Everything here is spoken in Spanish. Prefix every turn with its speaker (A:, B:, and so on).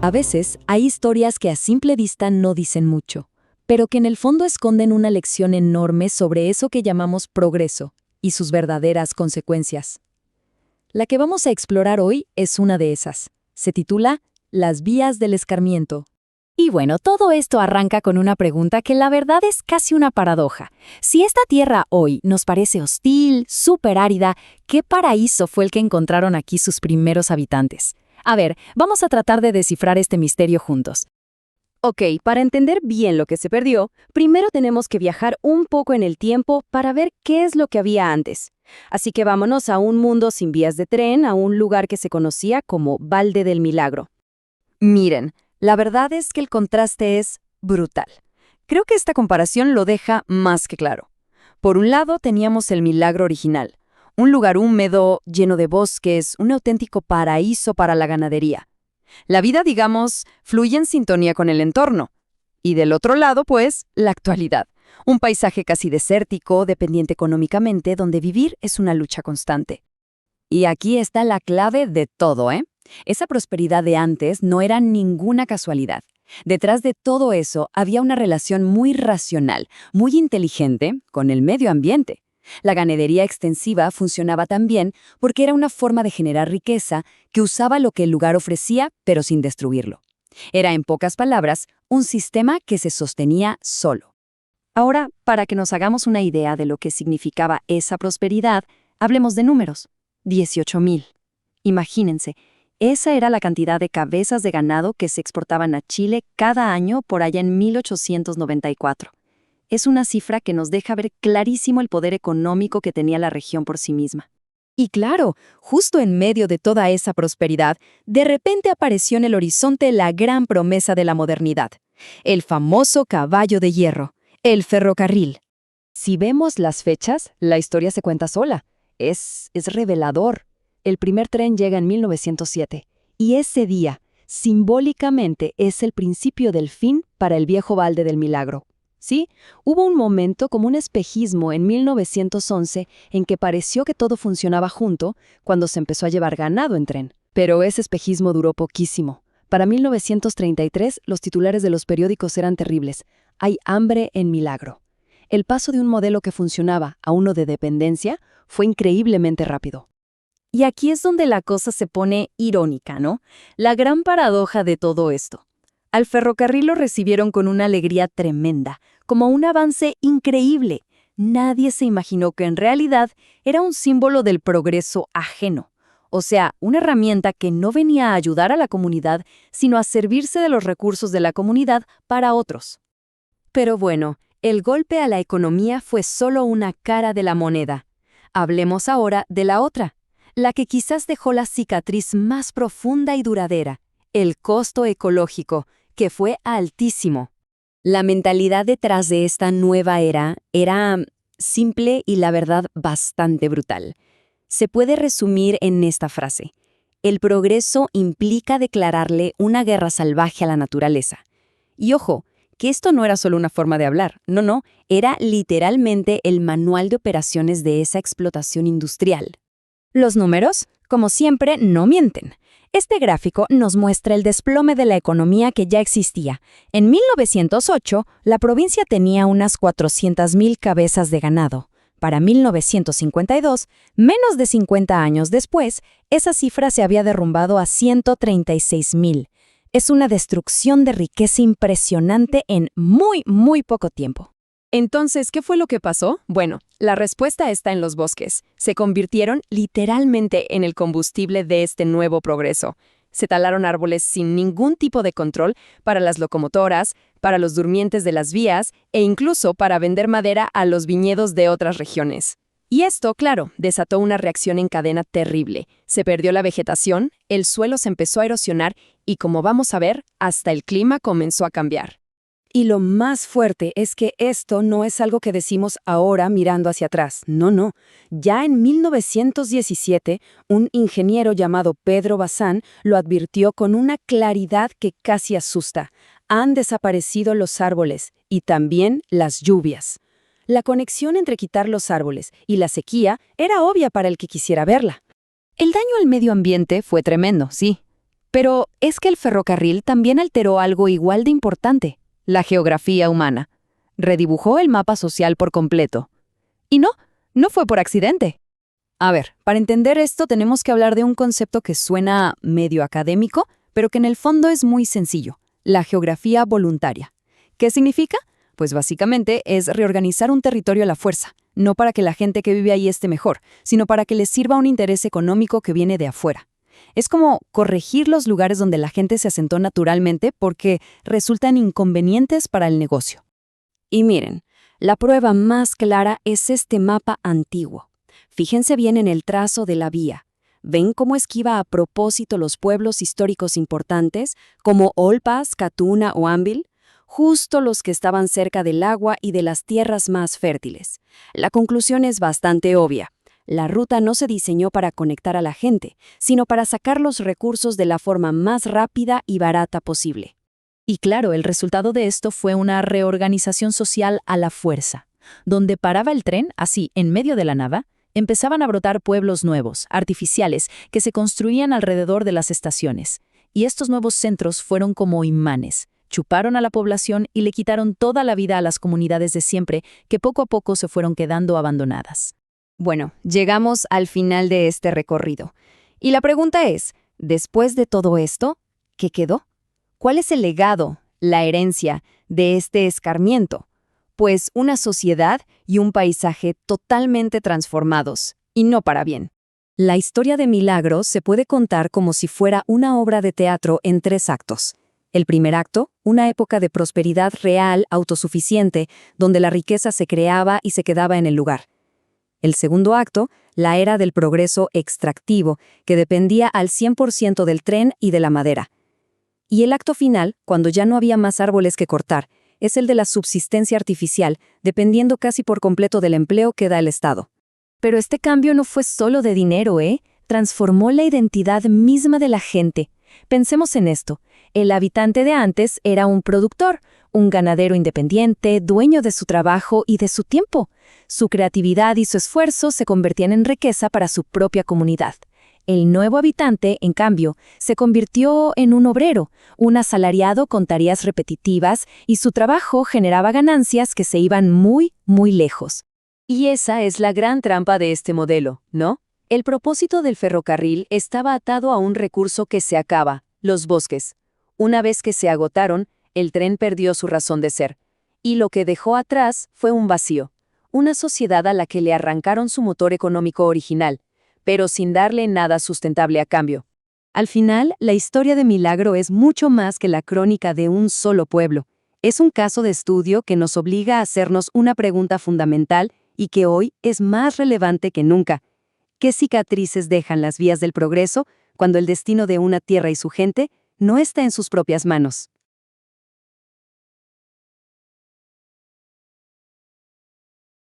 A: A veces hay historias que a simple vista no dicen mucho, pero que en el fondo esconden una lección enorme sobre eso que llamamos progreso y sus verdaderas consecuencias. La que vamos a explorar hoy es una de esas. Se titula Las vías del escarmiento.
B: Y bueno, todo esto arranca con una pregunta que la verdad es casi una paradoja. Si esta tierra hoy nos parece hostil, súper árida, ¿qué paraíso fue el que encontraron aquí sus primeros habitantes? A ver, vamos a tratar de descifrar este misterio juntos.
C: Ok, para entender bien lo que se perdió, primero tenemos que viajar un poco en el tiempo para ver qué es lo que había antes. Así que vámonos a un mundo sin vías de tren, a un lugar que se conocía como Valde del Milagro.
A: Miren, la verdad es que el contraste es brutal. Creo que esta comparación lo deja más que claro. Por un lado teníamos el Milagro original, un lugar húmedo, lleno de bosques, un auténtico paraíso para la ganadería. La vida, digamos, fluye en sintonía con el entorno. Y del otro lado, pues, la actualidad. Un paisaje casi desértico, dependiente económicamente, donde vivir es una lucha constante. Y aquí está la clave de todo, ¿eh? Esa prosperidad de antes no era ninguna casualidad. Detrás de todo eso había una relación muy racional, muy inteligente con el medio ambiente. La ganadería extensiva funcionaba también porque era una forma de generar riqueza que usaba lo que el lugar ofrecía, pero sin destruirlo. Era, en pocas palabras, un sistema que se sostenía solo. Ahora, para que nos hagamos una idea de lo que significaba esa prosperidad, hablemos de números. 18,000. Imagínense, esa era la cantidad de cabezas de ganado que se exportaban a Chile cada año por allá en 1894. Es una cifra que nos deja ver clarísimo el poder económico que tenía la región por sí misma. Y claro, justo en medio de toda esa prosperidad, de repente apareció en el horizonte la gran promesa de la modernidad, el famoso caballo de hierro, el ferrocarril. Si vemos las fechas, la historia se cuenta sola. Es revelador. El primer tren llega en 1907, y ese día, simbólicamente, es el principio del fin para el viejo Valde del Milagro. Sí, hubo un momento como un espejismo en 1911 en que pareció que todo funcionaba junto cuando se empezó a llevar ganado en tren. Pero ese espejismo duró poquísimo. Para 1933, los titulares de los periódicos eran terribles. Hay hambre en Milagro. El paso de un modelo que funcionaba a uno de dependencia fue increíblemente rápido.
B: Y aquí es donde la cosa se pone irónica, ¿no? La gran paradoja de todo esto. Al ferrocarril lo recibieron con una alegría tremenda, como un avance increíble. Nadie se imaginó que en realidad era un símbolo del progreso ajeno. O sea, una herramienta que no venía a ayudar a la comunidad, sino a servirse de los recursos de la comunidad para otros.
C: Pero bueno, el golpe a la economía fue solo una cara de la moneda. Hablemos ahora de la otra, la que quizás dejó la cicatriz más profunda y duradera, el costo ecológico, que fue altísimo. La mentalidad detrás de esta nueva era simple y la verdad bastante brutal. Se puede resumir en esta frase: el progreso implica declararle una guerra salvaje a la naturaleza. Y ojo, que esto no era solo una forma de hablar, no, era literalmente el manual de operaciones de esa explotación industrial.
B: Los números, como siempre, no mienten. Este gráfico nos muestra el desplome de la economía que ya existía. En 1908, la provincia tenía unas 400,000 cabezas de ganado. Para 1952, menos de 50 años después, esa cifra se había derrumbado a 136,000. Es una destrucción de riqueza impresionante en muy poco tiempo.
C: Entonces, ¿qué fue lo que pasó? Bueno, la respuesta está en los bosques. Se convirtieron literalmente en el combustible de este nuevo progreso. Se talaron árboles sin ningún tipo de control para las locomotoras, para los durmientes de las vías e incluso para vender madera a los viñedos de otras regiones. Y esto, claro, desató una reacción en cadena terrible. Se perdió la vegetación, el suelo se empezó a erosionar y, como vamos a ver, hasta el clima comenzó a cambiar.
A: Y lo más fuerte es que esto no es algo que decimos ahora mirando hacia atrás. No. Ya en 1917, un ingeniero llamado Pedro Bazán lo advirtió con una claridad que casi asusta. Han desaparecido los árboles y también las lluvias. La conexión entre quitar los árboles y la sequía era obvia para el que quisiera verla.
C: El daño al medio ambiente fue tremendo, sí.
B: Pero es que el ferrocarril también alteró algo igual de importante, la geografía humana. Redibujó el mapa social por completo. Y no fue por accidente.
A: A ver, para entender esto tenemos que hablar de un concepto que suena medio académico, pero que en el fondo es muy sencillo, la geografía voluntaria. ¿Qué significa? Pues básicamente es reorganizar un territorio a la fuerza, no para que la gente que vive ahí esté mejor, sino para que les sirva un interés económico que viene de afuera. Es como corregir los lugares donde la gente se asentó naturalmente porque resultan inconvenientes para el negocio.
C: Y miren, la prueba más clara es este mapa antiguo. Fíjense bien en el trazo de la vía. ¿Ven cómo esquiva a propósito los pueblos históricos importantes, como Olpas, Catuna o Ambil? Justo los que estaban cerca del agua y de las tierras más fértiles. La conclusión es bastante obvia. La ruta no se diseñó para conectar a la gente, sino para sacar los recursos de la forma más rápida y barata posible.
B: Y claro, el resultado de esto fue una reorganización social a la fuerza. Donde paraba el tren, así, en medio de la nada, empezaban a brotar pueblos nuevos, artificiales, que se construían alrededor de las estaciones. Y estos nuevos centros fueron como imanes. Chuparon a la población y le quitaron toda la vida a las comunidades de siempre, que poco a poco se fueron quedando abandonadas.
A: Bueno, llegamos al final de este recorrido. Y la pregunta es, después de todo esto, ¿qué quedó? ¿Cuál es el legado, la herencia de este escarmiento? Pues una sociedad y un paisaje totalmente transformados, y no para bien.
C: La historia de Milagros se puede contar como si fuera una obra de teatro en 3 actos. El primer acto, una época de prosperidad real, autosuficiente, donde la riqueza se creaba y se quedaba en el lugar. El segundo acto, la era del progreso extractivo, que dependía al 100% del tren y de la madera. Y el acto final, cuando ya no había más árboles que cortar, es el de la subsistencia artificial, dependiendo casi por completo del empleo que da el Estado.
B: Pero este cambio no fue solo de dinero, transformó la identidad misma de la gente. Pensemos en esto. El habitante de antes era un productor, un ganadero independiente, dueño de su trabajo y de su tiempo. Su creatividad y su esfuerzo se convertían en riqueza para su propia comunidad. El nuevo habitante, en cambio, se convirtió en un obrero, un asalariado con tareas repetitivas, y su trabajo generaba ganancias que se iban muy, muy lejos.
C: Y esa es la gran trampa de este modelo, ¿no? El propósito del ferrocarril estaba atado a un recurso que se acaba, los bosques. Una vez que se agotaron, el tren perdió su razón de ser. Y lo que dejó atrás fue un vacío, una sociedad a la que le arrancaron su motor económico original, pero sin darle nada sustentable a cambio. Al final, la historia de Milagro es mucho más que la crónica de un solo pueblo. Es un caso de estudio que nos obliga a hacernos una pregunta fundamental y que hoy es más relevante que nunca. ¿Qué cicatrices dejan las vías del progreso cuando el destino de una tierra y su gente no está en sus propias manos?